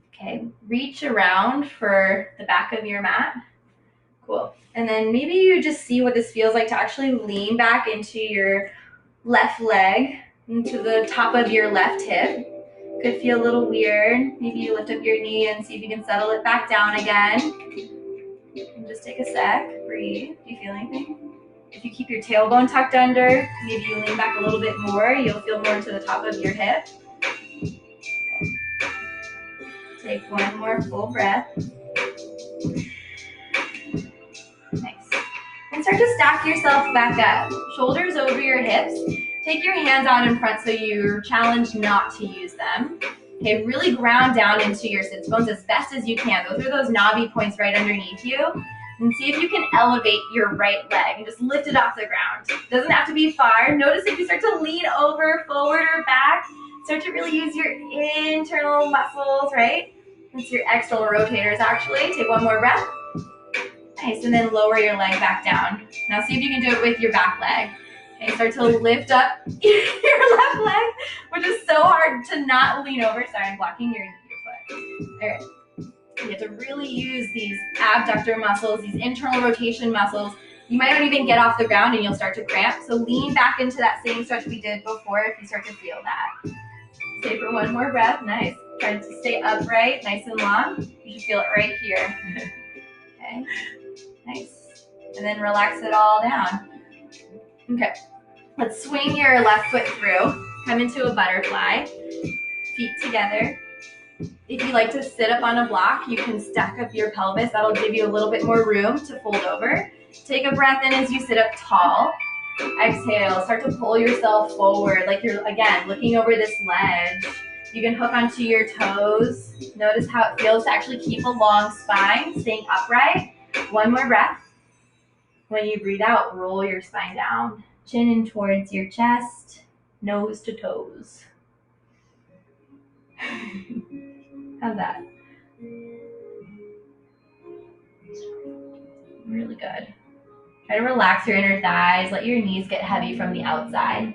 Okay, reach around for the back of your mat. Cool. And then maybe you just see what this feels like to actually lean back into your left leg, into the top of your left hip. Could feel a little weird. Maybe you lift up your knee and see if you can settle it back down again. And just take a sec, breathe. Do you feel anything? If you keep your tailbone tucked under, maybe you lean back a little bit more, you'll feel more to the top of your hip. Take one more full breath. Nice. And start to stack yourself back up. Shoulders over your hips. Take your hands out in front so you're challenged not to use them. Okay, really ground down into your sits bones as best as you can. Those are those knobby points right underneath you. And see if you can elevate your right leg and just lift it off the ground. Doesn't have to be far. Notice if you start to lean over, forward or back, start to really use your internal muscles, right? That's your external rotators actually. Take one more breath. Nice, and then lower your leg back down. Now see if you can do it with your back leg. Okay, start to lift up your left leg, which is so hard to not lean over. Sorry, I'm blocking your foot. All right. You have to really use these abductor muscles, these internal rotation muscles. You might not even get off the ground and you'll start to cramp. So lean back into that same stretch we did before if you start to feel that. Stay for one more breath. Nice. Try to stay upright, nice and long. You should feel it right here. Okay. Nice. And then relax it all down. Okay. Let's swing your left foot through. Come into a butterfly. Feet together. If you like to sit up on a block, you can stack up your pelvis. That'll give you a little bit more room to fold over. Take a breath in as you sit up tall. Exhale, start to pull yourself forward like you're, again, looking over this ledge. You can hook onto your toes. Notice how it feels to actually keep a long spine, staying upright. One more breath. When you breathe out, roll your spine down. Chin in towards your chest, nose to toes. How's that? Really good. Try to relax your inner thighs. Let your knees get heavy from the outside.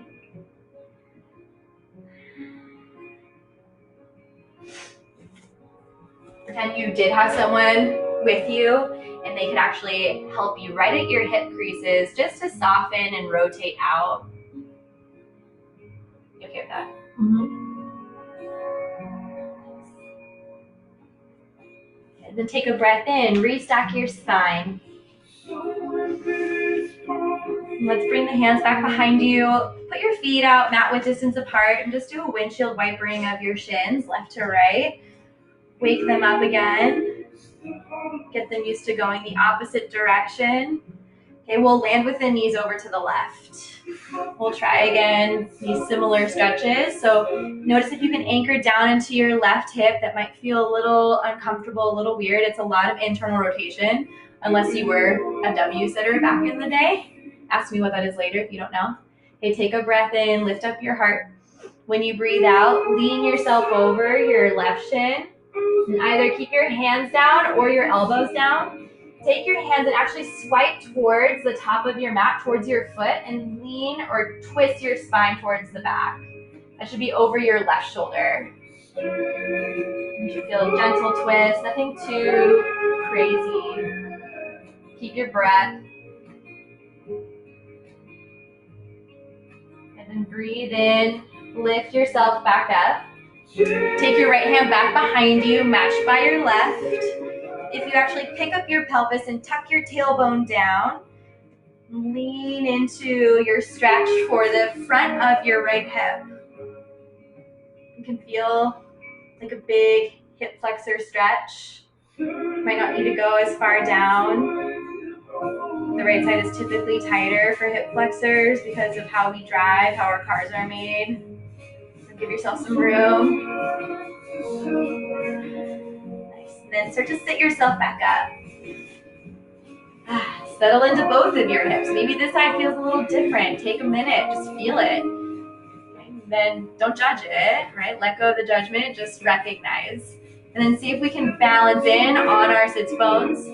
Pretend you did have someone with you and they could actually help you right at your hip creases just to soften and rotate out. You okay with that? Mm-hmm. And then take a breath in, restack your spine. Let's bring the hands back behind you. Put your feet out, mat width distance apart, and just do a windshield wipering of your shins, left to right. Wake them up again. Get them used to going the opposite direction. Okay, we'll land with the knees over to the left. We'll try again these similar stretches. So notice if you can anchor down into your left hip. That might feel a little uncomfortable, a little weird. It's a lot of internal rotation, unless you were a W sitter back in the day. Ask me what that is later if you don't know. Okay, take a breath in, lift up your heart. When you breathe out, lean yourself over your left shin. And either keep your hands down or your elbows down. Take your hands and actually swipe towards the top of your mat, towards your foot, and lean or twist your spine towards the back. That should be over your left shoulder. You should feel a gentle twist, nothing too crazy. Keep your breath. And then breathe in, lift yourself back up. Take your right hand back behind you, matched by your left. If you actually pick up your pelvis and tuck your tailbone down, lean into your stretch for the front of your right hip. You can feel like a big hip flexor stretch. Might not need to go as far down. The right side is typically tighter for hip flexors because of how we drive, how our cars are made. Give yourself some room. Nice. And then start to sit yourself back up. Settle into both of your hips. Maybe this side feels a little different. Take a minute. Just feel it. Okay. Then don't judge it, right? Let go of the judgment. Just recognize. And then see if we can balance in on our sits bones.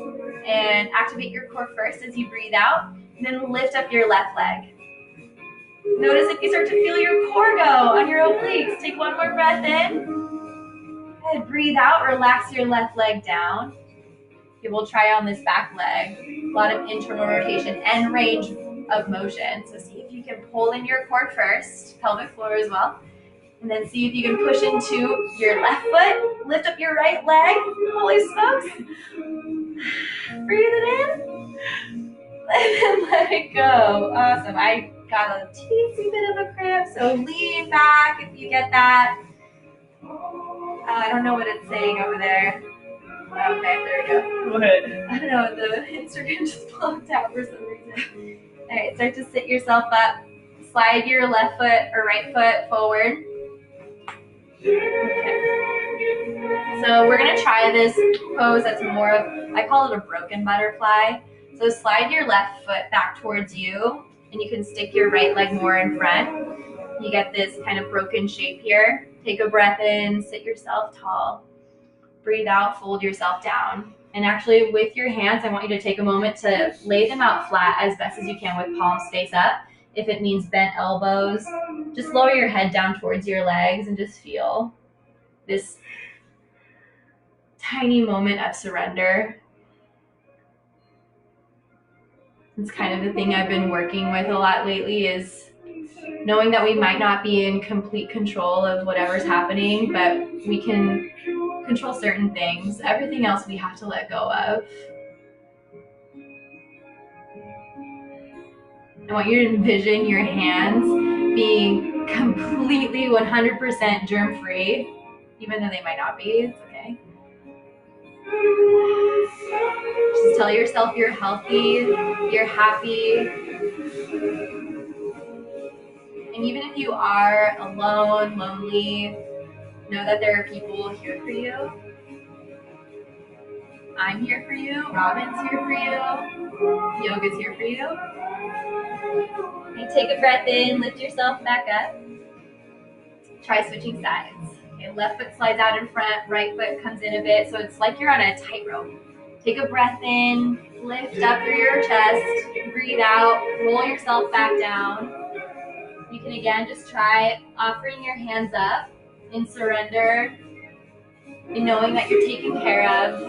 And activate your core first as you breathe out. And then lift up your left leg. Notice if you start to feel your core go on your obliques. Take one more breath in. Good. Breathe out. Relax your left leg down. Okay, we'll try on this back leg. A lot of internal rotation and range of motion. So see if you can pull in your core first, pelvic floor as well. And then see if you can push into your left foot. Lift up your right leg. Holy smokes. Breathe it in. And then let it go. Awesome. I got a teensy bit of a cramp, so lean back if you get that. I don't know what it's saying over there. Okay, there we go. What? I don't know, the Instagram just blocked out for some reason. All right, start to sit yourself up. Slide your left foot or right foot forward. Okay. So we're gonna try this pose that's more of, I call it a broken butterfly. So slide your left foot back towards you, and you can stick your right leg more in front. You get this kind of broken shape here. Take a breath in, sit yourself tall. Breathe out, fold yourself down. And actually with your hands, I want you to take a moment to lay them out flat as best as you can with palms face up. If it means bent elbows, just lower your head down towards your legs and just feel this tiny moment of surrender. It's kind of the thing I've been working with a lot lately, is knowing that we might not be in complete control of whatever's happening, but we can control certain things. Everything else we have to let go of. I want you to envision your hands being completely 100% germ-free, even though they might not be. It's okay. Just tell yourself you're healthy, you're happy. And even if you are alone, lonely, know that there are people here for you. I'm here for you. Robin's here for you. Yoga's here for you. Okay, take a breath in, lift yourself back up. Try switching sides. Okay, left foot slides out in front, right foot comes in a bit, so it's like you're on a tightrope. Take a breath in, lift up through your chest, breathe out, roll yourself back down. You can again just try offering your hands up in surrender and knowing that you're taken care of.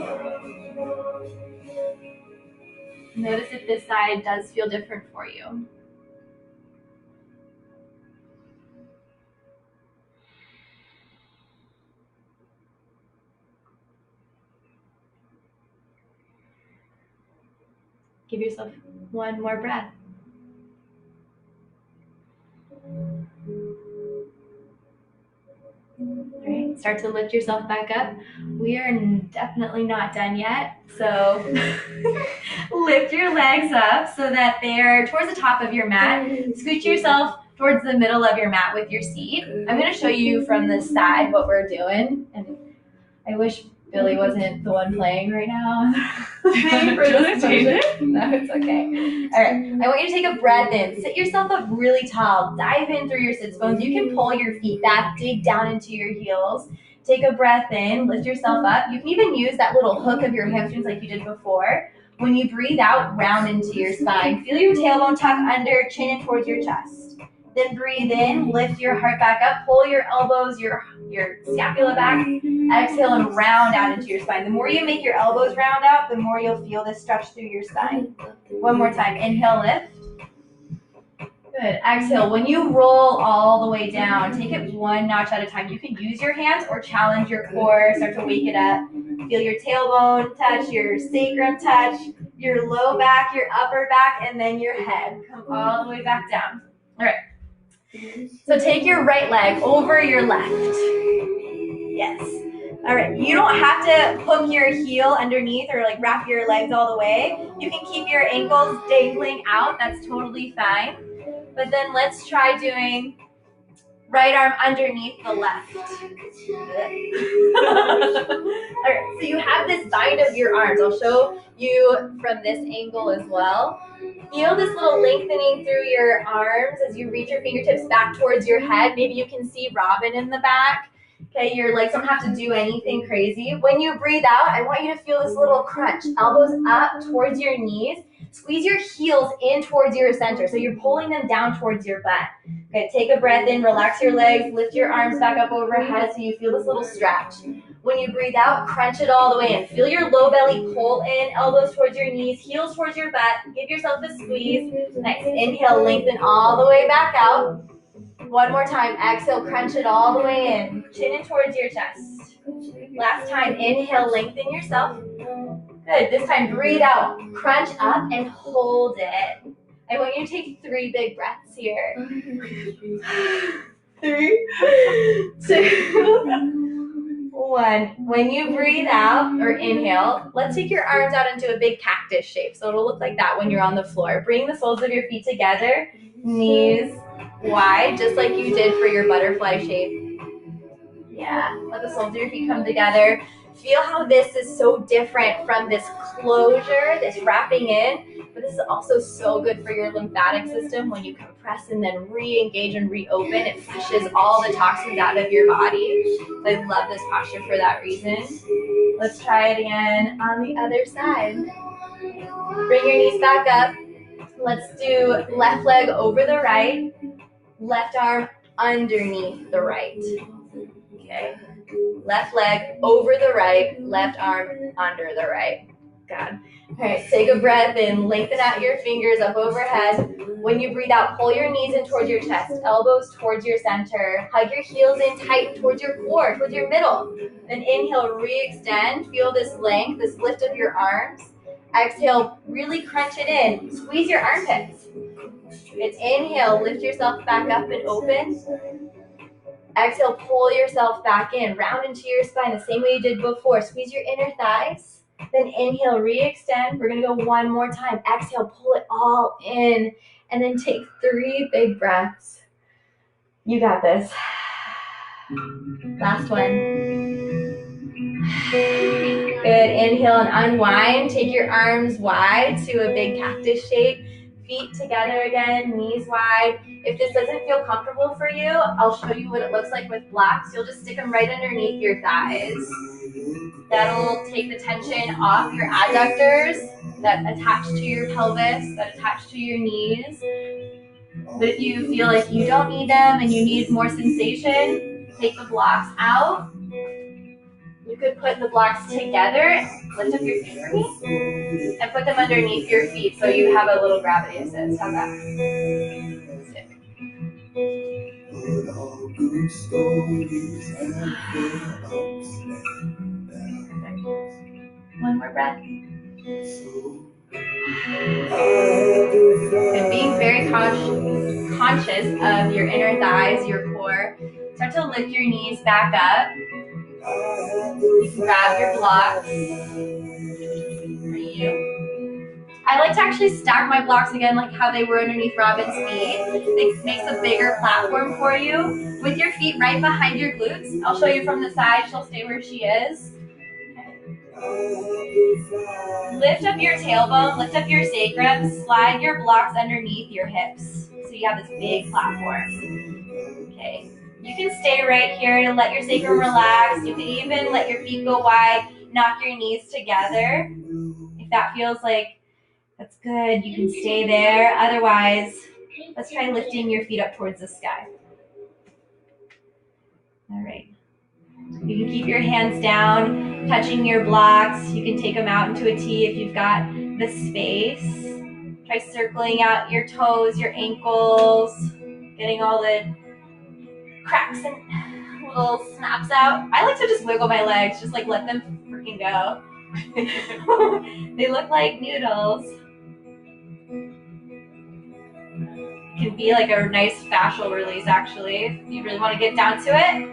Notice if this side does feel different for you. Give yourself one more breath. All right, start to lift yourself back up. We are definitely not done yet, so lift your legs up so that they're towards the top of your mat. Scooch yourself towards the middle of your mat with your seat. I'm going to show you from the side what we're doing, and I wish Billy wasn't the one playing right now. Do you want to change it? No, it's okay. All right, I want you to take a breath in. Sit yourself up really tall. Dive in through your sits bones. You can pull your feet back, dig down into your heels. Take a breath in, lift yourself up. You can even use that little hook of your hamstrings like you did before. When you breathe out, round into your spine. Feel your tailbone tuck under, chin in towards your chest. Then breathe in, lift your heart back up, pull your elbows, your scapula back. Exhale and round out into your spine. The more you make your elbows round out, the more you'll feel this stretch through your spine. One more time. Inhale, lift. Good. Exhale. When you roll all the way down, take it one notch at a time. You can use your hands or challenge your core. Start to wake it up. Feel your tailbone touch, your sacrum touch, your low back, your upper back, and then your head. Come all the way back down. All right. So take your right leg over your left. Yes. All right. You don't have to hook your heel underneath or like wrap your legs all the way. You can keep your ankles dangling out. That's totally fine. But then let's try doing right arm underneath the left. All right. So you have this bind of your arms. I'll show you from this angle as well. Feel this little lengthening through your arms as you reach your fingertips back towards your head. Maybe you can see Robin in the back. Okay, your legs don't have to do anything crazy. When you breathe out, I want you to feel this little crunch. Elbows up towards your knees. Squeeze your heels in towards your center. So you're pulling them down towards your butt. Okay, take a breath in, relax your legs, lift your arms back up overhead so you feel this little stretch. When you breathe out, crunch it all the way in. Feel your low belly pull in, elbows towards your knees, heels towards your butt. Give yourself a squeeze. Nice. Inhale, lengthen all the way back out. One more time. Exhale, crunch it all the way in. Chin in towards your chest. Last time. Inhale, lengthen yourself. Good. This time, breathe out. Crunch up and hold it. I want you to take 3 big breaths here. 3, 2, 1. When you breathe out or inhale, let's take your arms out into a big cactus shape. So it'll look like that when you're on the floor. Bring the soles of your feet together, knees wide, just like you did for your butterfly shape. Yeah, let the soles of your feet come together. Feel how this is so different from this closure, this wrapping in, but this is also so good for your lymphatic system. When you compress and then re-engage and reopen, it flushes all the toxins out of your body. So I love this posture for that reason. Let's try it again on the other side. Bring your knees back up. Let's do left leg over the right, left arm underneath the right. Okay. Left leg over the right, left arm under the right. Good. All right, take a breath in, lengthen out your fingers up overhead. When you breathe out, pull your knees in towards your chest, elbows towards your center. Hug your heels in tight towards your core, towards your middle. Then inhale, re-extend. Feel this length, this lift of your arms. Exhale, really crunch it in. Squeeze your armpits. It's inhale, lift yourself back up and open. Exhale, pull yourself back in, round into your spine the same way you did before. Squeeze your inner thighs. Then inhale, re-extend. We're gonna go one more time. Exhale, pull it all in. And then take 3 big breaths. You got this. Last one. Good, inhale and unwind. Take your arms wide to a big cactus shape. Feet together again, knees wide. If this doesn't feel comfortable for you, I'll show you what it looks like with blocks. You'll just stick them right underneath your thighs. That'll take the tension off your adductors that attach to your pelvis, that attach to your knees. But if you feel like you don't need them and you need more sensation, take the blocks out. You could put the blocks together, lift up your feet for me, and put them underneath your feet so you have a little gravity assist. How's that? One more breath. And being very conscious of your inner thighs, your core. Start to lift your knees back up. You can grab your blocks. For you. I like to actually stack my blocks again like how they were underneath Robin's feet. It makes a bigger platform for you. With your feet right behind your glutes. I'll show you from the side. She'll stay where she is. Lift up your tailbone, lift up your sacrum, slide your blocks underneath your hips. So you have this big platform. Okay. You can stay right here to let your sacrum relax. You can even let your feet go wide, knock your knees together. If that feels like that's good, you can stay there. Otherwise, let's try lifting your feet up towards the sky. All right. You can keep your hands down, touching your blocks. You can take them out into a T if you've got the space. Try circling out your toes, your ankles, getting all the cracks and little snaps out. I like to just wiggle my legs, just like let them freaking go. They look like noodles. It can be like a nice fascial release actually, if you really want to get down to it.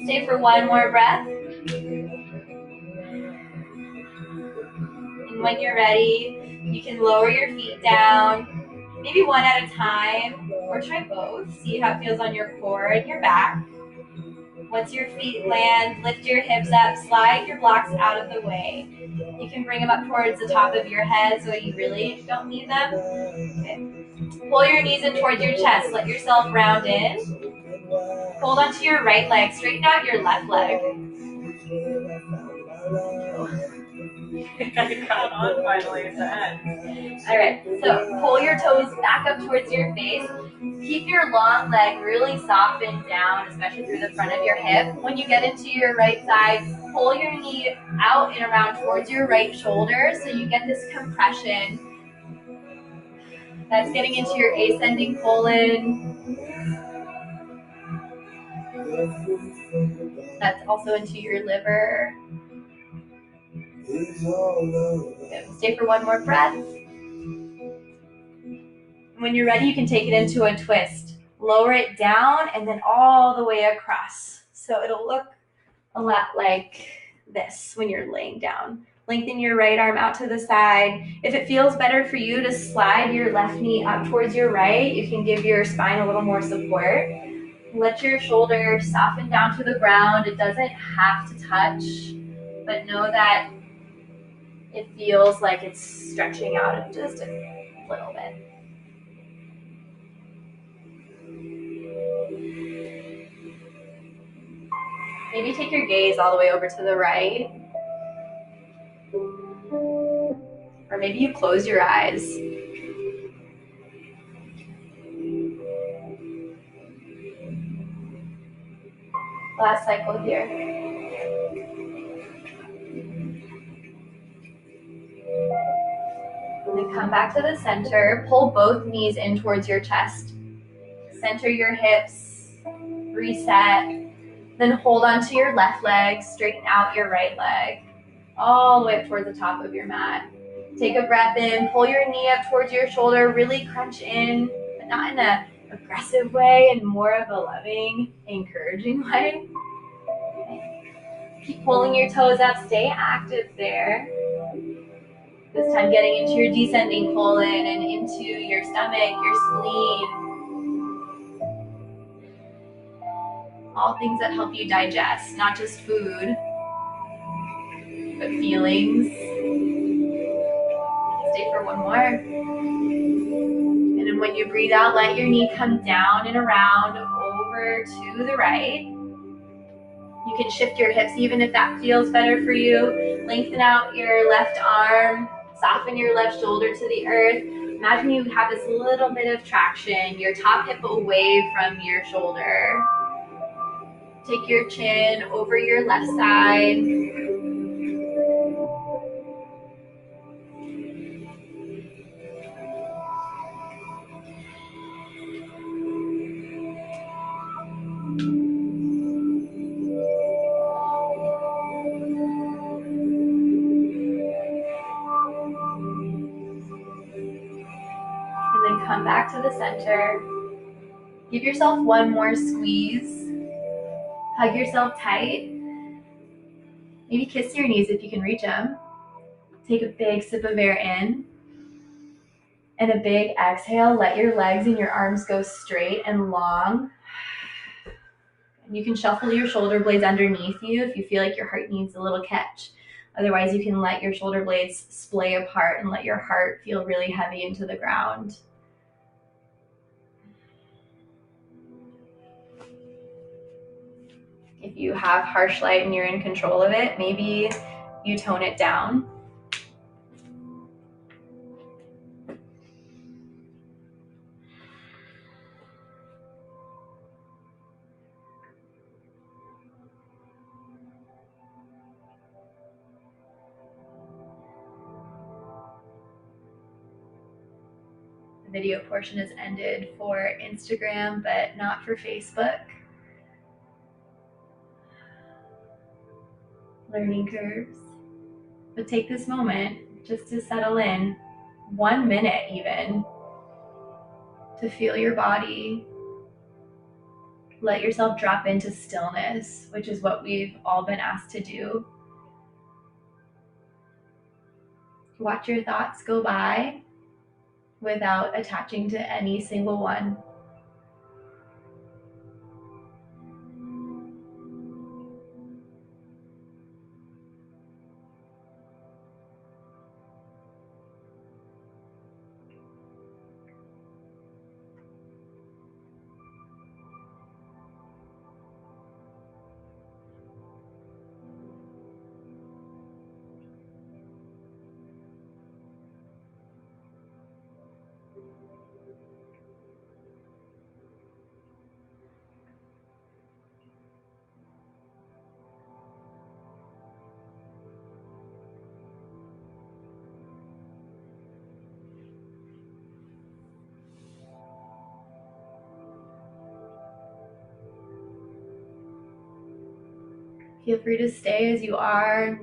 Stay for one more breath. And when you're ready, you can lower your feet down, maybe one at a time, or try both. See how it feels on your core and your back. Once your feet land, lift your hips up, slide your blocks out of the way. You can bring them up towards the top of your head so you really don't need them. Okay. Pull your knees in towards your chest. Let yourself round in. hold onto your right leg, straighten out your left leg. I got on finally at the end. All right, so pull your toes back up towards your face. Keep your long leg really softened down, especially through the front of your hip. When you get into your right side, pull your knee out and around towards your right shoulder so you get this compression. That's getting into your ascending colon. That's also into your liver. Good. Stay for one more breath. When you're ready, you can take it into a twist. Lower it down and then all the way across. So it'll look a lot like this when you're laying down. Lengthen your right arm out to the side. If it feels better for you to slide your left knee up towards your right, you can give your spine a little more support. Let your shoulder soften down to the ground. It doesn't have to touch, but know that it feels like it's stretching out just a little bit. Maybe take your gaze all the way over to the right. Or maybe you close your eyes. Last cycle here. And then come back to the center. Pull both knees in towards your chest. Center your hips. Reset. Then hold onto your left leg. Straighten out your right leg. All the way up towards the top of your mat. Take a breath in. Pull your knee up towards your shoulder. Really crunch in, but not in an aggressive way, and more of a loving, encouraging way. Keep pulling your toes up. Stay active there. This time getting into your descending colon and into your stomach, your spleen. All things that help you digest, not just food, but feelings. Stay for one more. And then when you breathe out, let your knee come down and around over to the right. You can shift your hips even if that feels better for you. Lengthen out your left arm. Soften your left shoulder to the earth. Imagine you have this little bit of traction, your top hip away from your shoulder. Take your chin over your left side. And then come back to the center. Give yourself one more squeeze. Hug yourself tight. Maybe kiss your knees if you can reach them. Take a big sip of air in. And a big exhale. Let your legs and your arms go straight and long. And you can shuffle your shoulder blades underneath you if you feel like your heart needs a little catch. Otherwise, you can let your shoulder blades splay apart and let your heart feel really heavy into the ground. If you have harsh light and you're in control of it, maybe you tone it down. The video portion is ended for Instagram, but not for Facebook. Learning curves. But take this moment just to settle in, 1 minute even, to feel your body. Let yourself drop into stillness, which is what we've all been asked to do. Watch your thoughts go by without attaching to any single one. Feel free to stay as you are.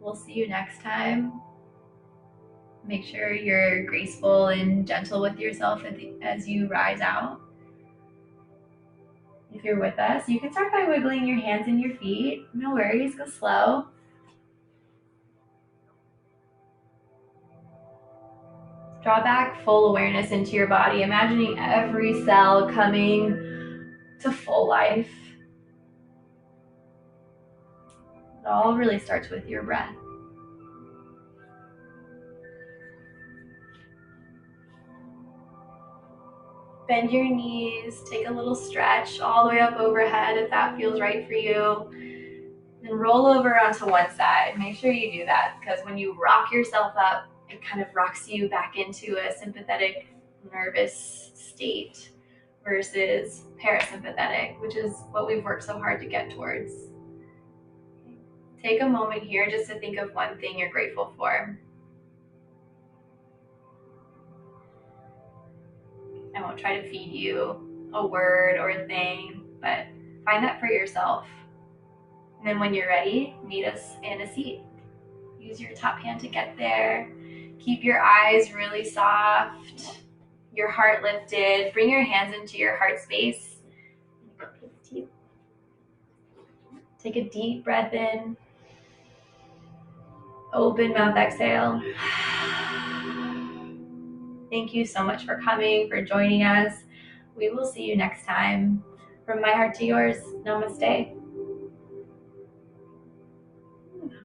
We'll see you next time. Make sure you're graceful and gentle with yourself as you rise out. If you're with us, you can start by wiggling your hands and your feet. No worries, go slow. Draw back full awareness into your body, imagining every cell coming to full life. It all really starts with your breath. Bend your knees, take a little stretch all the way up overhead if that feels right for you. Then roll over onto one side. Make sure you do that because when you rock yourself up, it kind of rocks you back into a sympathetic nervous state versus parasympathetic, which is what we've worked so hard to get towards. Take a moment here just to think of one thing you're grateful for. I won't try to feed you a word or a thing, but find that for yourself. And then when you're ready, meet us in a seat. Use your top hand to get there. Keep your eyes really soft, your heart lifted. Bring your hands into your heart space. Take a deep breath in. Open mouth exhale. Thank you so much for coming, for joining us. We will see you next time. From my heart to yours, namaste.